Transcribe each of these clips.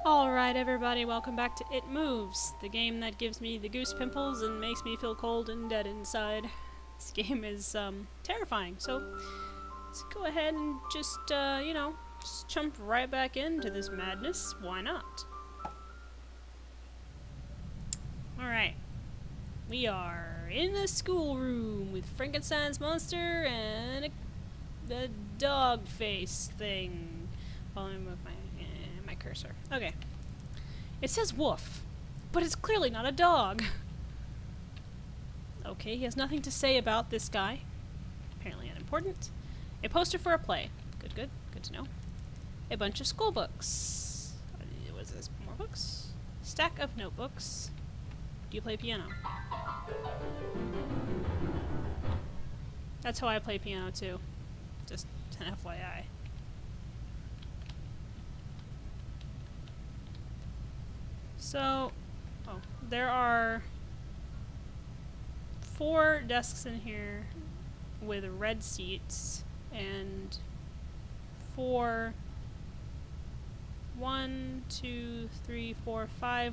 Alright everybody, welcome back to It Moves, the game that gives me the goose pimples and makes me feel cold and dead inside. This game is terrifying, so let's go ahead and just, just jump right back into this madness. Why not? Alright, we are in the schoolroom with Frankenstein's monster and the dog face thing. Well, let me move my cursor. Okay. It says wolf, but it's clearly not a dog. Okay, he has nothing to say about this guy. Apparently unimportant. A poster for a play. Good to know. A bunch of school books. What is this? More books? Stack of notebooks. Do you play piano? That's how I play piano too. Just an FYI. So, there are 4 desks in here with red seats and 5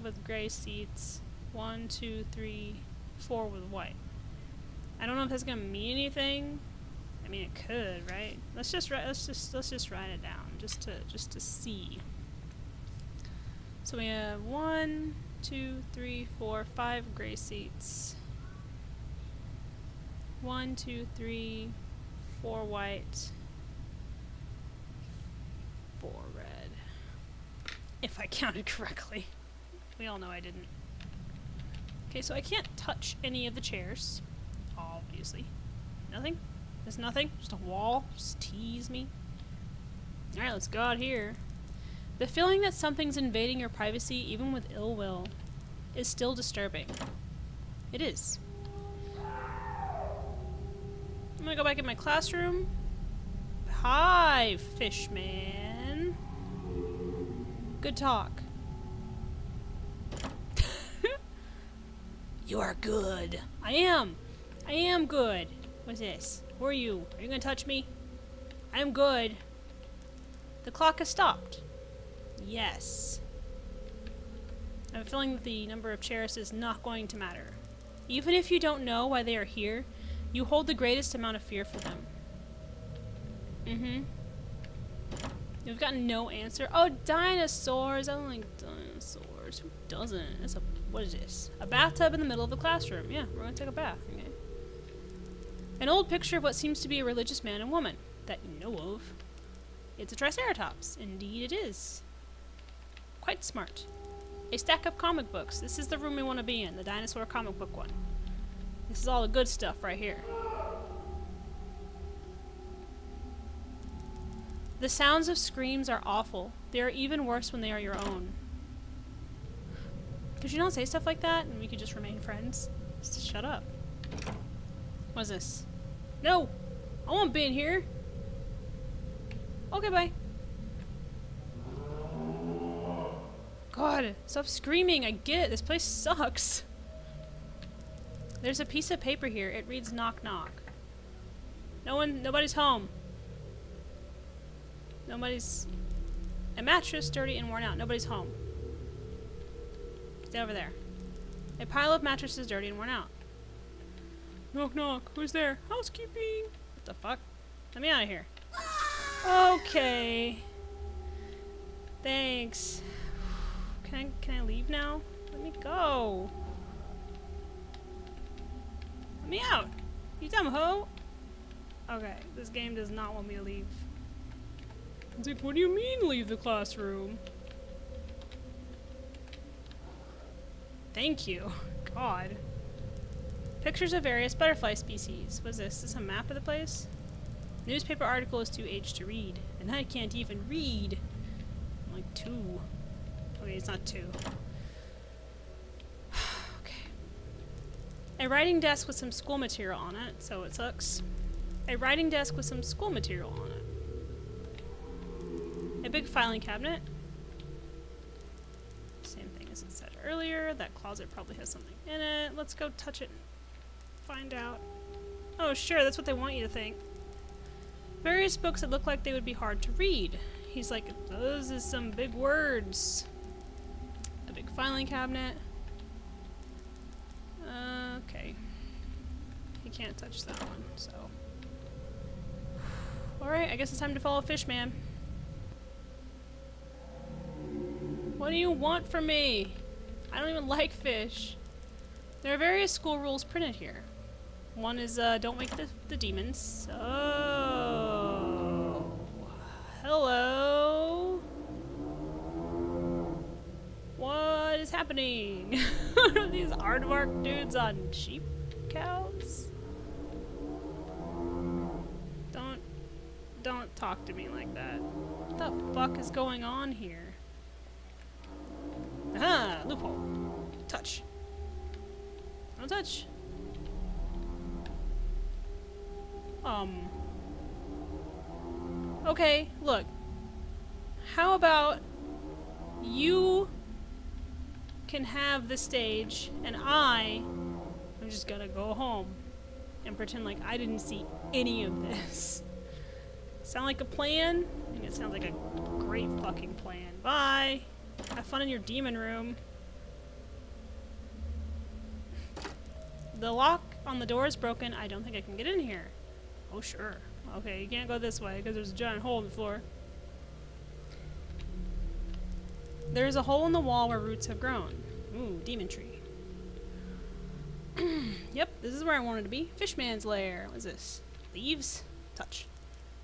with gray seats, 1, 2, 3, 4 with white. I don't know if that's gonna mean anything. I mean, it could, right? Let's just write it down just to see. So we have 1, 2, 3, 4, 5 gray seats. 1, 2, 3, 4 white. 4 red. If I counted correctly. We all know I didn't. Okay, so I can't touch any of the chairs. Obviously. Nothing? There's nothing? Just a wall? Just tease me? Alright, let's go out here. The feeling that something's invading your privacy, even with ill will, is still disturbing. It is. I'm gonna go back in my classroom. Hi, Fishman. Good talk. You are good. I am good. What's this? Who are you? Are you gonna touch me? I am good. The clock has stopped. Yes. I have a feeling that the number of chairs is not going to matter. Even if you don't know why they are here, you hold the greatest amount of fear for them. You've gotten no answer. Oh, dinosaurs! I don't like dinosaurs. Who doesn't? What is this? A bathtub in the middle of the classroom. Yeah, we're gonna take a bath. Okay. An old picture of what seems to be a religious man and woman that you know of. It's a triceratops. Indeed it is. Quite smart. A stack of comic books. This is the room we want to be in, the dinosaur comic book one. This is all the good stuff right here. The sounds of screams are awful. They are even worse when they are your own. Could you not say stuff like that and we could just remain friends? Just shut up. What is this? No! I won't be in here! Okay, bye. God, stop screaming. I get it. This place sucks. There's a piece of paper here. It reads knock knock. Nobody's home. A mattress, dirty and worn out. Nobody's home. Stay over there. A pile of mattresses, dirty and worn out. Knock knock. Who's there? Housekeeping. What the fuck? Let me out of here. Okay. Thanks. Can I leave now? Let me go. Let me out. You dumb hoe. Okay, this game does not want me to leave. It's like, what do you mean leave the classroom? Thank you. God. Pictures of various butterfly species. What is this? Is this a map of the place? Newspaper article is too aged to read. And I can't even read. I'm like 2. Okay, it's not 2. Okay. A writing desk with some school material on it, so it sucks. A writing desk with some school material on it. A big filing cabinet. Same thing as it said earlier. That closet probably has something in it. Let's go touch it and find out. Oh, sure, that's what they want you to think. Various books that look like they would be hard to read. He's like, those are some big words. the big filing cabinet. Okay. He can't touch that one, so. Alright, I guess it's time to follow Fishman. What do you want from me? I don't even like fish. There are various school rules printed here. One is, don't wake the demons. Oh. Hello. What is happening? Are these aardvark dudes on sheep cows? Don't talk to me like that. What the fuck is going on here? Aha! Loophole. Touch. Don't touch. Okay, look. How about you can have the stage and I'm just gonna go home and pretend like I didn't see any of this. Sound like a plan? I think it sounds like a great fucking plan. Bye! Have fun in your demon room. The lock on the door is broken. I don't think I can get in here. Oh, sure. Okay, you can't go this way because there's a giant hole in the floor. There's a hole in the wall where roots have grown. Ooh, demon tree. Yep, this is where I wanted to be. Fishman's lair. What is this? Leaves? Touch.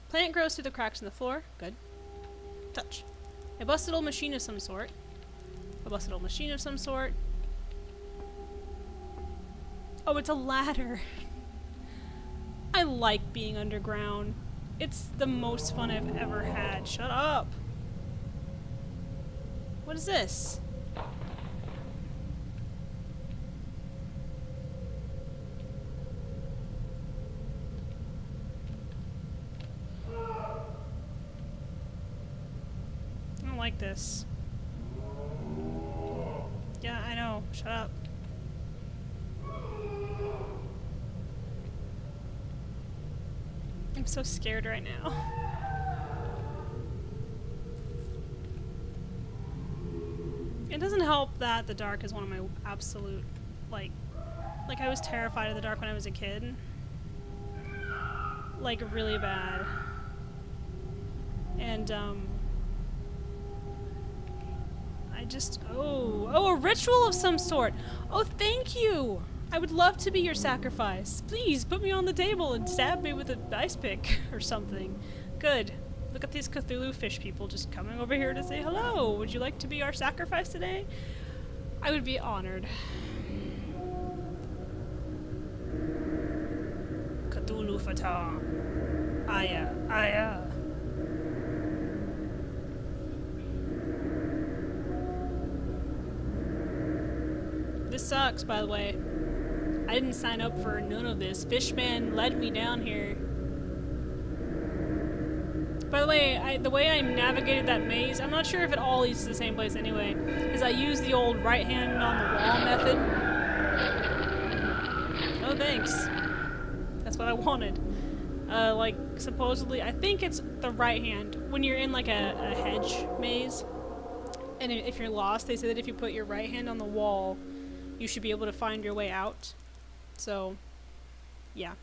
Plant grows through the cracks in the floor. Good. Touch. A busted old machine of some sort. A busted old machine of some sort. Oh, it's a ladder. I like being underground. It's the most fun I've ever had. Shut up. What is this? I don't like this. Yeah, I know. Shut up. I'm so scared right now. It doesn't help that the dark is one of my absolute, like I was terrified of the dark when I was a kid. Like, really bad. And, I just, oh, a ritual of some sort. Oh, thank you! I would love to be your sacrifice. Please, put me on the table and stab me with an ice pick or something. Good. Look at these Cthulhu fish people just coming over here to say hello. Would you like to be our sacrifice today? I would be honored. Cthulhu Fatah. Aya, aya. This sucks, by the way. I didn't sign up for none of this. Fishman led me down here. By the way, the way I navigated that maze, I'm not sure if it all leads to the same place anyway, is I used the old right hand on the wall method. Oh, thanks. That's what I wanted. Like, supposedly, I think it's the right hand. When you're in, like, a hedge maze, and if you're lost, they say that if you put your right hand on the wall, you should be able to find your way out. So, yeah.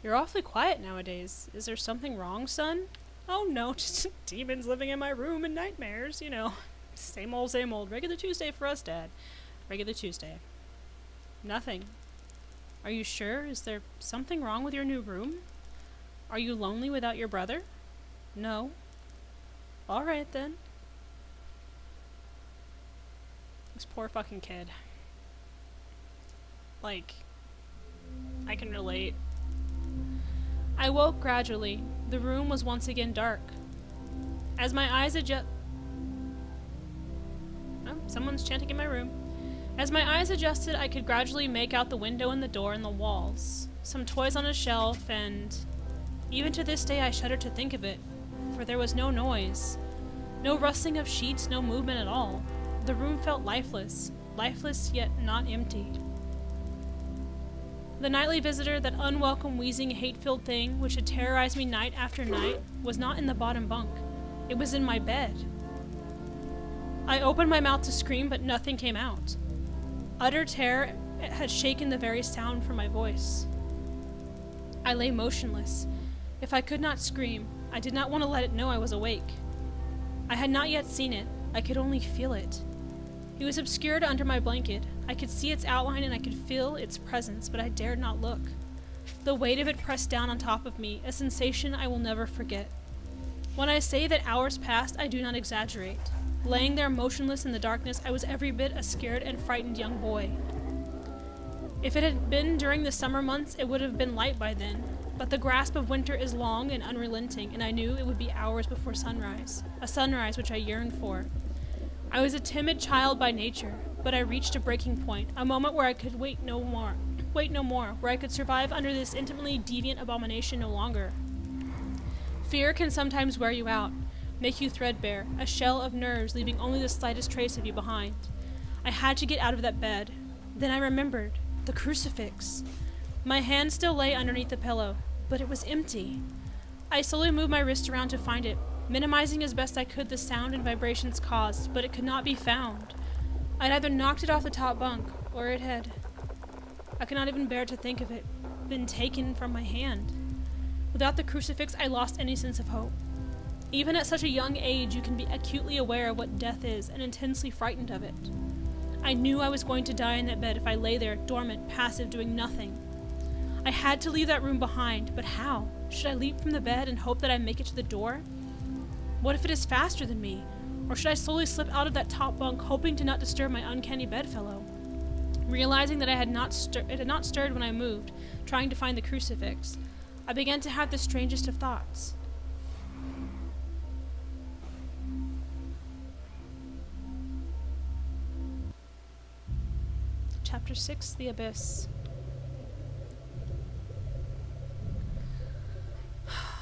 You're awfully quiet nowadays. Is there something wrong, son? Oh no, just demons living in my room and nightmares, you know. Same old, same old. Regular Tuesday for us, Dad. Regular Tuesday. Nothing. Are you sure? Is there something wrong with your new room? Are you lonely without your brother? No. Alright then. This poor fucking kid. Like, I can relate. I woke gradually. The room was once again dark. As my eyes adjust... Oh, someone's chanting in my room. As my eyes adjusted, I could gradually make out the window and the door and the walls. Some toys on a shelf, and... Even to this day I shudder to think of it, for there was no noise. No rustling of sheets, no movement at all. The room felt lifeless. Lifeless, yet not empty. The nightly visitor, that unwelcome, wheezing, hate-filled thing which had terrorized me night after night, was not in the bottom bunk. It was in my bed. I opened my mouth to scream, but nothing came out. Utter terror had shaken the very sound from my voice. I lay motionless. If I could not scream, I did not want to let it know I was awake. I had not yet seen it. I could only feel it. It was obscured under my blanket. I could see its outline and I could feel its presence, but I dared not look. The weight of it pressed down on top of me, a sensation I will never forget. When I say that hours passed, I do not exaggerate. Laying there motionless in the darkness, I was every bit a scared and frightened young boy. If it had been during the summer months, it would have been light by then. But the grasp of winter is long and unrelenting, and I knew it would be hours before sunrise, a sunrise which I yearned for. I was a timid child by nature, but I reached a breaking point, a moment where I could wait no more, where I could survive under this intimately deviant abomination no longer. Fear can sometimes wear you out, make you threadbare, a shell of nerves leaving only the slightest trace of you behind. I had to get out of that bed. Then I remembered. The crucifix. My hand still lay underneath the pillow, but it was empty. I slowly moved my wrist around to find it, minimizing as best I could the sound and vibrations caused, but it could not be found. I'd either knocked it off the top bunk, or it had... I could not even bear to think of it, been taken from my hand. Without the crucifix, I lost any sense of hope. Even at such a young age, you can be acutely aware of what death is and intensely frightened of it. I knew I was going to die in that bed if I lay there, dormant, passive, doing nothing. I had to leave that room behind, but how? Should I leap from the bed and hope that I make it to the door? What if it is faster than me? Or should I slowly slip out of that top bunk, hoping to not disturb my uncanny bedfellow? Realizing that it had not stirred when I moved, trying to find the crucifix, I began to have the strangest of thoughts. Chapter 6, The Abyss.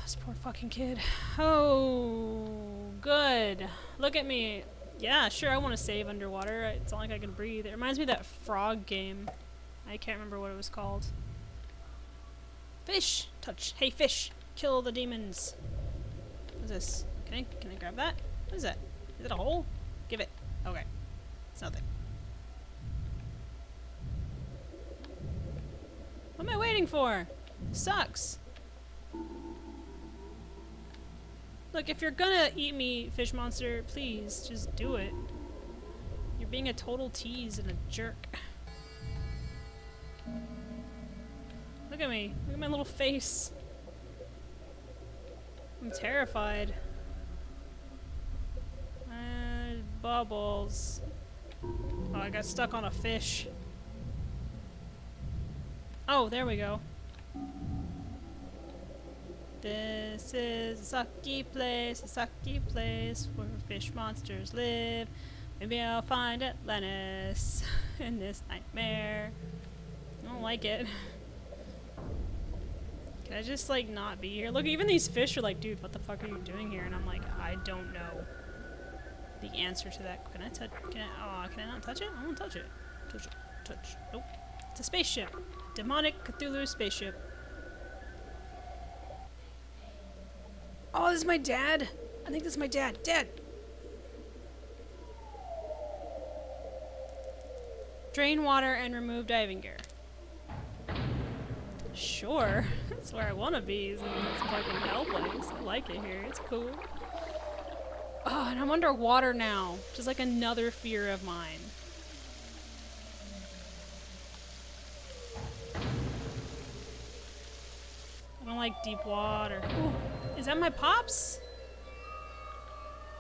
This poor fucking kid. Oh, good. Look at me. Yeah, sure, I want to save underwater. It's not like I can breathe. It reminds me of that frog game. I can't remember what it was called. Fish! Touch. Hey, fish! Kill the demons. What is this? Can I grab that? What is that? Is it a hole? Give it. Okay. It's nothing. What am I waiting for? Sucks. Look, if you're gonna eat me, fish monster, please, just do it. You're being a total tease and a jerk. Look at me. Look at my little face. I'm terrified. Bubbles. Oh, I got stuck on a fish. Oh, there we go. This is a sucky place where fish monsters live. Maybe I'll find Atlantis in this nightmare. I don't like it. Can I just, like, not be here? Look, even these fish are like, dude, what the fuck are you doing here? And I'm like, I don't know the answer to that. Can I touch? Can I not touch it? I won't touch it. Touch. Nope. It's a spaceship. Demonic Cthulhu spaceship. Oh, this is my dad. I think this is my dad. Dad! Drain water and remove diving gear. Sure. That's where I want to be. It's a fucking hell place. I like it here. It's cool. Oh, and I'm underwater now. Which is like another fear of mine. I don't like deep water. Ooh, is that my pops?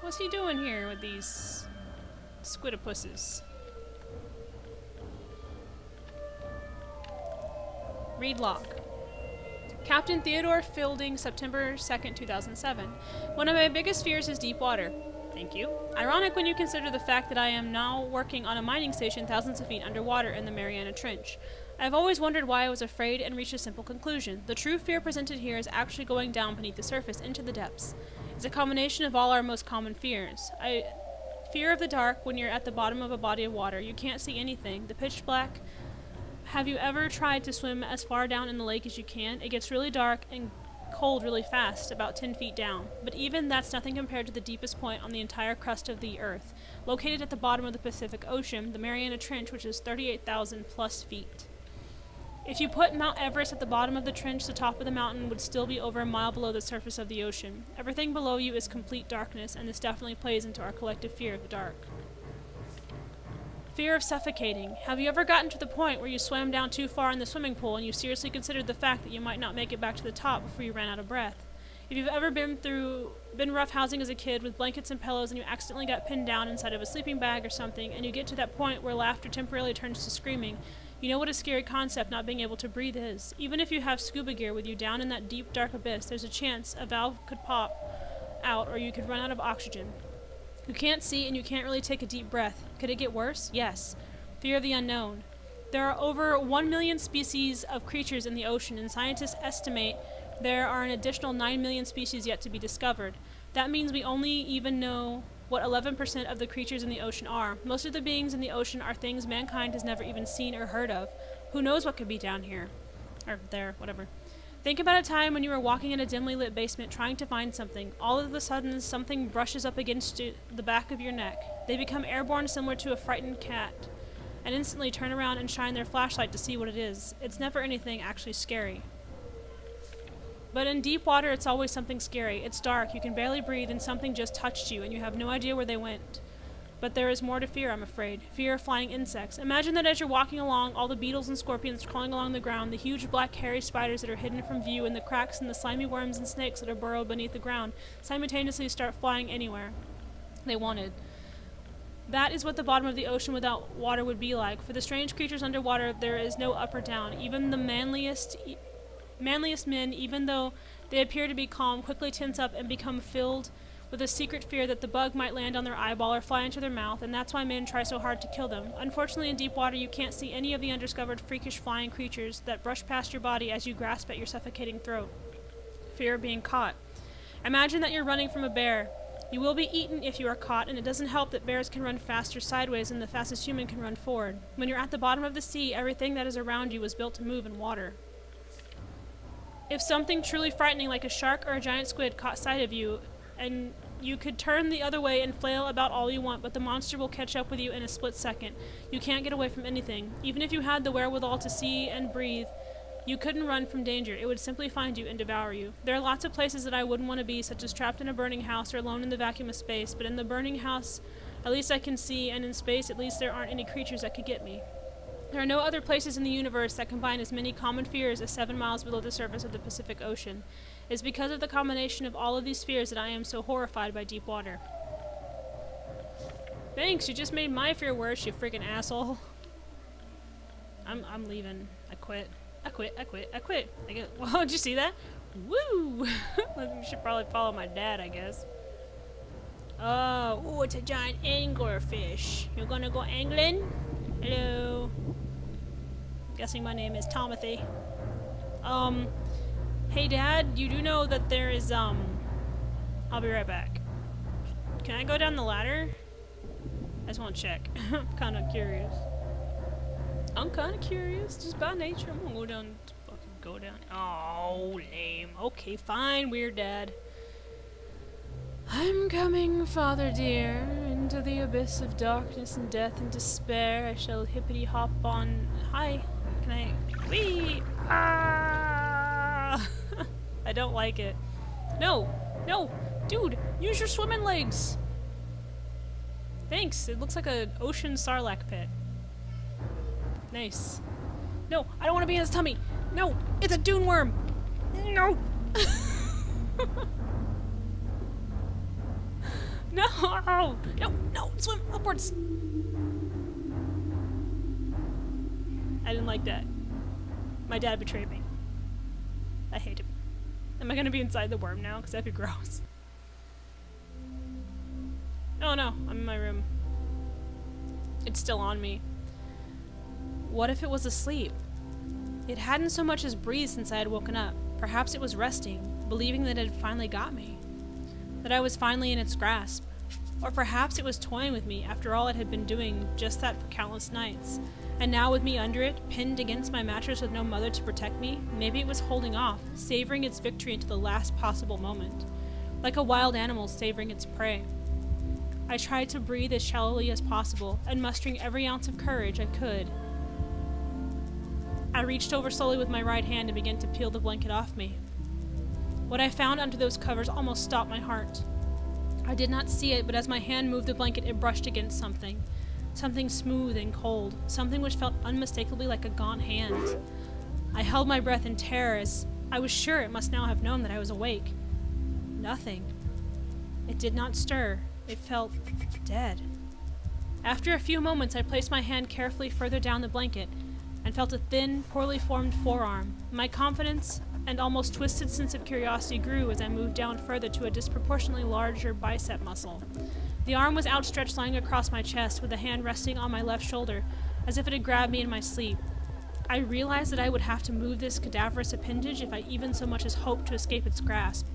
What's he doing here with these squidopusses? Read log. Captain Theodore Fielding, September 2nd, 2007. One of my biggest fears is deep water. Thank you. Ironic when you consider the fact that I am now working on a mining station thousands of feet underwater in the Mariana Trench. I've always wondered why I was afraid and reached a simple conclusion. The true fear presented here is actually going down beneath the surface into the depths. It's a combination of all our most common fears. Fear of the dark when you're at the bottom of a body of water. You can't see anything. The pitch black. Have you ever tried to swim as far down in the lake as you can? It gets really dark and cold really fast, about 10 feet down. But even that's nothing compared to the deepest point on the entire crust of the earth, located at the bottom of the Pacific Ocean, the Mariana Trench, which is 38,000 plus feet. If you put Mount Everest at the bottom of the trench, the top of the mountain would still be over a mile below the surface of the ocean. Everything below you is complete darkness, and this definitely plays into our collective fear of the dark. Fear of suffocating. Have you ever gotten to the point where you swam down too far in the swimming pool and you seriously considered the fact that you might not make it back to the top before you ran out of breath? If you've ever been roughhousing as a kid with blankets and pillows and you accidentally got pinned down inside of a sleeping bag or something, and you get to that point where laughter temporarily turns to screaming, you know what a scary concept not being able to breathe is. Even if you have scuba gear with you down in that deep, dark abyss, there's a chance a valve could pop out or you could run out of oxygen. You can't see and you can't really take a deep breath. Could it get worse? Yes. Fear of the unknown. There are over 1 million species of creatures in the ocean, and scientists estimate there are an additional 9 million species yet to be discovered. That means we only even know what 11% of the creatures in the ocean are. Most of the beings in the ocean are things mankind has never even seen or heard of. Who knows what could be down here? Or there, whatever. Think about a time when you were walking in a dimly lit basement trying to find something. All of a sudden, something brushes up against the back of your neck. They become airborne, similar to a frightened cat, and instantly turn around and shine their flashlight to see what it is. It's never anything actually scary. But in deep water, it's always something scary. It's dark, you can barely breathe, and something just touched you, and you have no idea where they went. But there is more to fear, I'm afraid. Fear of flying insects. Imagine that as you're walking along, all the beetles and scorpions crawling along the ground, the huge black hairy spiders that are hidden from view, and the cracks and the slimy worms and snakes that are burrowed beneath the ground, simultaneously start flying anywhere they wanted. That is what the bottom of the ocean without water would be like. For the strange creatures underwater, there is no up or down. Even the manliest men, even though they appear to be calm, quickly tense up and become filled with a secret fear that the bug might land on their eyeball or fly into their mouth, and that's why men try so hard to kill them. Unfortunately, in deep water, you can't see any of the undiscovered freakish flying creatures that brush past your body as you grasp at your suffocating throat. Fear of being caught. Imagine that you're running from a bear. You will be eaten if you are caught, and it doesn't help that bears can run faster sideways than the fastest human can run forward. When you're at the bottom of the sea, everything that is around you is built to move in water. If something truly frightening like a shark or a giant squid caught sight of you, and you could turn the other way and flail about all you want, but the monster will catch up with you in a split second. You can't get away from anything. Even if you had the wherewithal to see and breathe, you couldn't run from danger. It would simply find you and devour you. There are lots of places that I wouldn't want to be, such as trapped in a burning house or alone in the vacuum of space, but in the burning house, at least I can see, and in space, at least there aren't any creatures that could get me. There are no other places in the universe that combine as many common fears as 7 miles below the surface of the Pacific Ocean. It's because of the combination of all of these fears that I am so horrified by deep water. Thanks, you just made my fear worse, you freaking asshole. I'm leaving. I quit. Whoa, did you see that? Woo! You should probably follow my dad, I guess. Oh, ooh, it's a giant anglerfish. You're gonna go angling? Hello. Guessing my name is Tomothy. Hey Dad, you do know that there is, I'll be right back. Can I go down the ladder? I just want to check. I'm kind of curious. Just by nature. I'm gonna go down. Oh, lame. Okay, fine, weird Dad. I'm coming, Father dear, into the abyss of darkness and death and despair. I shall hippity hop on. Hi. Can I? Wee! Ah! I don't like it. No! Dude, use your swimming legs! Thanks, it looks like an ocean sarlacc pit. Nice. No, I don't want to be in his tummy! No! It's a dune worm! No! No! No! Swim upwards! I didn't like that. My dad betrayed me. I hate him. Am I gonna be inside the worm now? Because that'd be gross. Oh no, I'm in my room. It's still on me. What if it was asleep? It hadn't so much as breathed since I had woken up. Perhaps it was resting, believing that it had finally got me. That I was finally in its grasp. Or perhaps it was toying with me after all it had been doing just that for countless nights. And now with me under it, pinned against my mattress with no mother to protect me, maybe it was holding off, savoring its victory until the last possible moment. Like a wild animal savoring its prey. I tried to breathe as shallowly as possible, and mustering every ounce of courage I could, I reached over slowly with my right hand and began to peel the blanket off me. What I found under those covers almost stopped my heart. I did not see it, but as my hand moved the blanket, it brushed against something. Something smooth and cold, something which felt unmistakably like a gaunt hand. I held my breath in terror as I was sure it must now have known that I was awake. Nothing. It did not stir. It felt dead. After a few moments, I placed my hand carefully further down the blanket and felt a thin, poorly formed forearm. My confidence and almost twisted sense of curiosity grew as I moved down further to a disproportionately larger bicep muscle. The arm was outstretched, lying across my chest, with a hand resting on my left shoulder, as if it had grabbed me in my sleep. I realized that I would have to move this cadaverous appendage if I even so much as hoped to escape its grasp.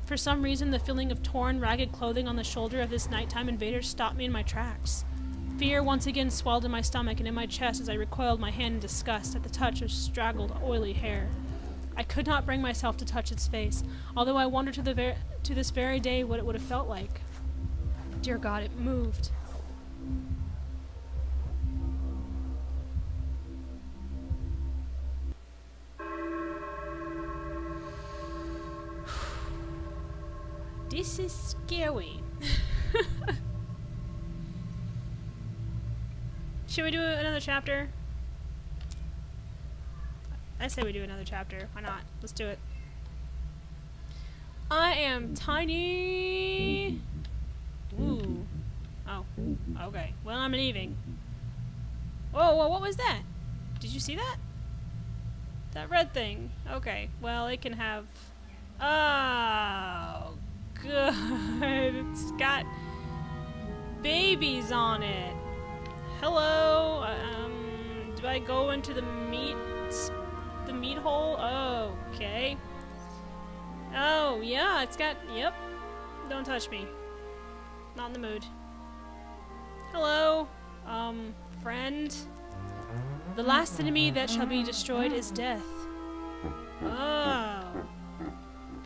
For some reason, the feeling of torn, ragged clothing on the shoulder of this nighttime invader stopped me in my tracks. Fear once again swelled in my stomach and in my chest as I recoiled my hand in disgust at the touch of straggled, oily hair. I could not bring myself to touch its face, although I wondered to this very day what it would have felt like. Dear God, it moved. This is scary. Should we do another chapter? I say we do another chapter. Why not? Let's do it. I am tiny. Ooh. Oh. Okay. Well, I'm leaving. Whoa, whoa, what was that? Did you see that? That red thing. Okay. Well, it can have... Oh, good. It's got babies on it. Hello. Do I go into the meat hole? Oh, okay. Oh, yeah, it's got... Yep. Don't touch me. Not in the mood. Hello, friend. The last enemy that shall be destroyed is death. Oh.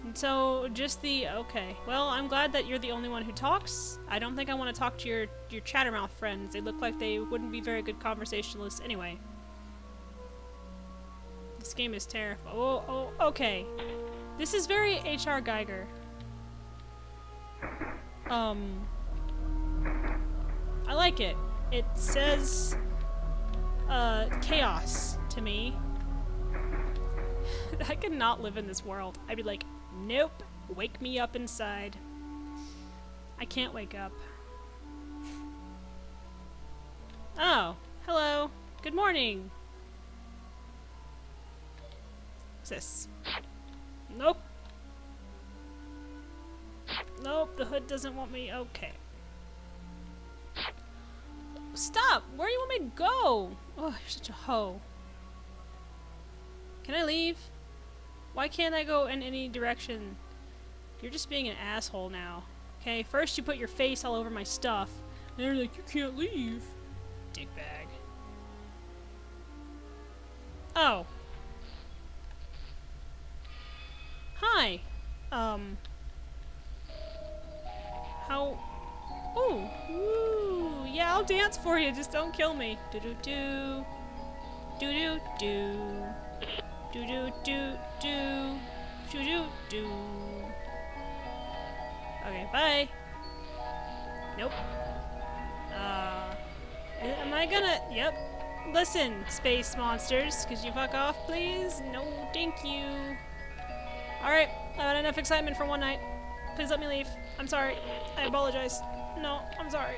And so, just the... Okay. Well, I'm glad that you're the only one who talks. I don't think I want to talk to your chattermouth friends. They look like they wouldn't be very good conversationalists anyway. This game is terrifying. Oh, okay. This is very H.R. Geiger. I like it. It says, chaos to me. I could not live in this world. I'd be like, nope, wake me up inside. I can't wake up. Oh, hello. Good morning. What's this? Nope. Nope, the hood doesn't want me. Okay. Stop! Where do you want me to go? Oh, you're such a hoe. Can I leave? Why can't I go in any direction? You're just being an asshole now. Okay, first you put your face all over my stuff, and you're like, you can't leave. Dickbag. Oh. Hi. How... Ooh. Ooh. Yeah, I'll dance for you. Just don't kill me. Do-do-do. Do-do-do. Do-do-do-do. Do-do-do. Okay, bye. Nope. Am I gonna... Yep. Listen, space monsters. Could you fuck off, please? No, thank you. Alright, I've had enough excitement for one night. Please let me leave. I'm sorry. I apologize. No, I'm sorry.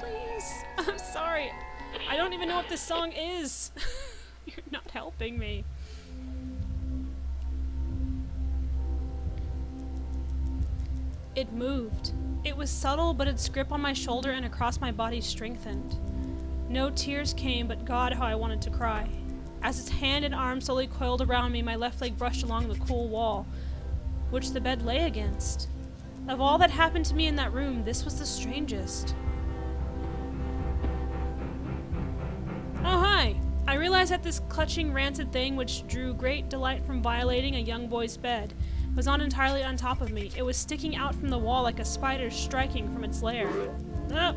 Please. I'm sorry. I don't even know what this song is. You're not helping me. It moved. It was subtle, but its grip on my shoulder and across my body strengthened. No tears came, but God, how I wanted to cry. As its hand and arm slowly coiled around me, my left leg brushed along the cool wall, which the bed lay against. Of all that happened to me in that room, this was the strangest. Oh, hi! I realized that this clutching, rancid thing which drew great delight from violating a young boy's bed It was not entirely on top of me. It was sticking out from the wall like a spider striking from its lair. Ah!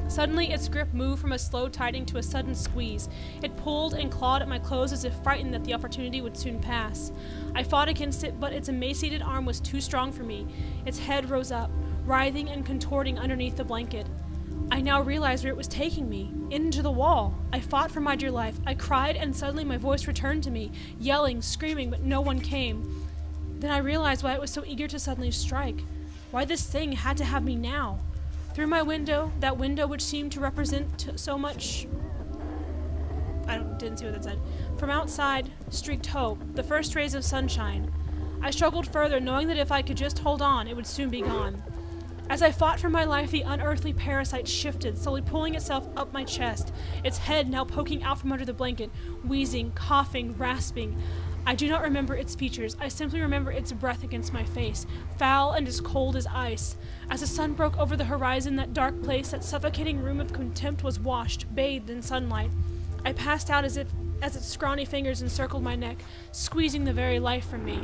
Suddenly, its grip moved from a slow tightening to a sudden squeeze. It pulled and clawed at my clothes as if frightened that the opportunity would soon pass. I fought against it, but its emaciated arm was too strong for me. Its head rose up, writhing and contorting underneath the blanket. I now realized where it was taking me, into the wall. I fought for my dear life. I cried, and suddenly my voice returned to me, yelling, screaming, but no one came. Then I realized why it was so eager to suddenly strike. Why this thing had to have me now. Through my window, that window which seemed to represent so much... didn't see what that said. From outside, streaked hope, the first rays of sunshine. I struggled further, knowing that if I could just hold on, it would soon be gone. As I fought for my life, the unearthly parasite shifted, slowly pulling itself up my chest, its head now poking out from under the blanket, wheezing, coughing, rasping. I do not remember its features. I simply remember its breath against my face, foul and as cold as ice. As the sun broke over the horizon, that dark place, that suffocating room of contempt was washed, bathed in sunlight. I passed out as its scrawny fingers encircled my neck, squeezing the very life from me.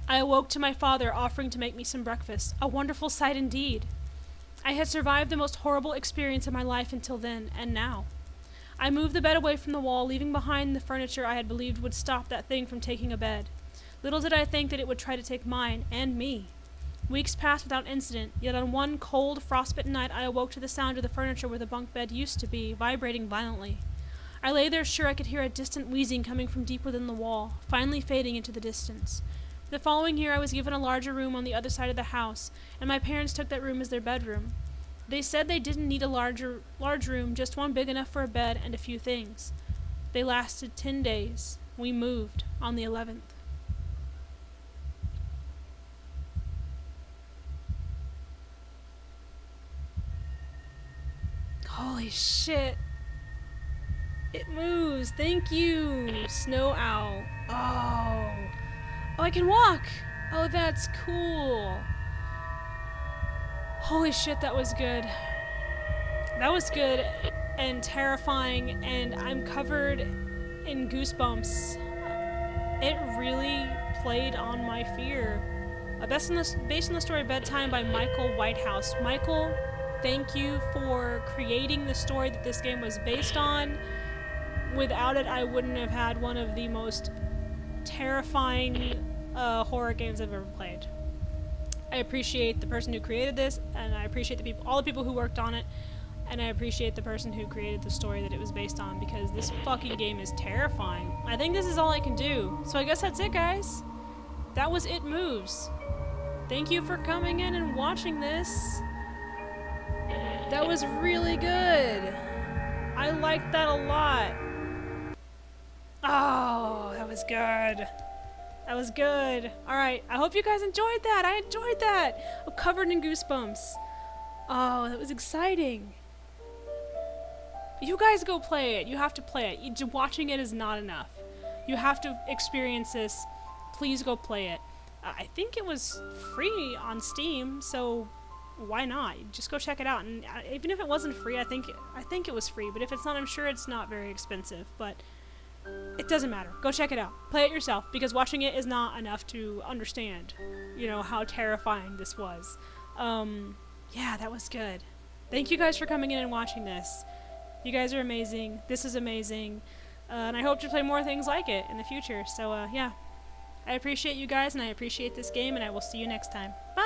I awoke to my father offering to make me some breakfast. A wonderful sight indeed. I had survived the most horrible experience of my life until then, and now. I moved the bed away from the wall, leaving behind the furniture I had believed would stop that thing from taking a bed. Little did I think that it would try to take mine, and me. Weeks passed without incident, yet on one cold, frostbitten night I awoke to the sound of the furniture where the bunk bed used to be, vibrating violently. I lay there sure I could hear a distant wheezing coming from deep within the wall, finally fading into the distance. The following year I was given a larger room on the other side of the house, and my parents took that room as their bedroom. They said they didn't need a large room, just one big enough for a bed and a few things. They lasted 10 days. We moved on the 11th. Holy shit. It moves. Thank you, Snow Owl. Oh, I can walk! Oh, that's cool. Holy shit, that was good. That was good and terrifying, and I'm covered in goosebumps. It really played on my fear. Based on the story Bedtime by Michael Whitehouse. Michael, thank you for creating the story that this game was based on. Without it, I wouldn't have had one of the most terrifying horror games I've ever played. I appreciate the person who created this, and I appreciate all the people who worked on it, and I appreciate the person who created the story that it was based on, because this fucking game is terrifying. I think this is all I can do. So I guess that's it, guys. That was It Moves. Thank you for coming in and watching this. That was really good. I liked that a lot. Oh, that was good. That was good. Alright, I hope you guys enjoyed that. I enjoyed that. I'm covered in goosebumps. Oh, that was exciting. You guys go play it. You have to play it. Watching it is not enough. You have to experience this. Please go play it. I think it was free on Steam, so why not? Just go check it out. And even if it wasn't free, I think it was free. But if it's not, I'm sure it's not very expensive. But it doesn't matter. Go check it out. Play it yourself, because watching it is not enough to understand, you know, how terrifying this was. Yeah, that was good. Thank you guys for coming in and watching this. You guys are amazing. This is amazing. And I hope to play more things like it in the future. So, yeah. I appreciate you guys, and I appreciate this game, and I will see you next time. Bye!